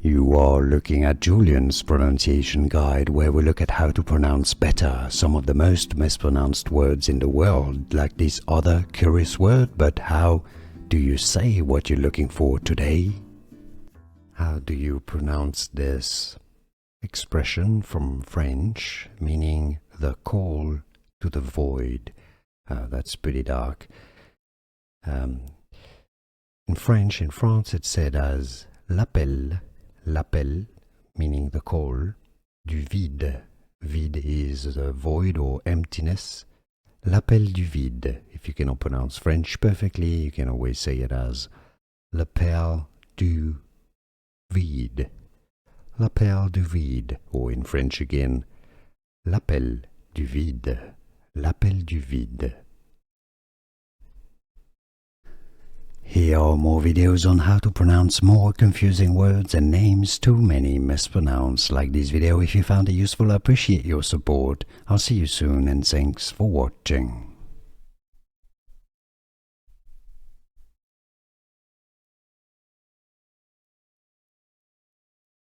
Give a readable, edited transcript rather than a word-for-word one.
You are looking at Julian's pronunciation guide, where we look at how to pronounce better some of the most mispronounced words in the world, like this other curious word. But how do you say what you're looking for today? How do you pronounce this expression from French, meaning the call to the void? That's pretty dark. In French, in France, it's said as l'appel, l'appel, meaning the call, du vide. Vide is the void or emptiness. L'appel du vide. If you cannot pronounce French perfectly, you can always say it as l'appel du vide. L'appel du vide. Or in French again, l'appel du vide. L'appel du vide. Here are more videos on how to pronounce more confusing words and names too many mispronounced. Like this video if you found it useful. I appreciate your support. I'll see you soon and thanks for watching.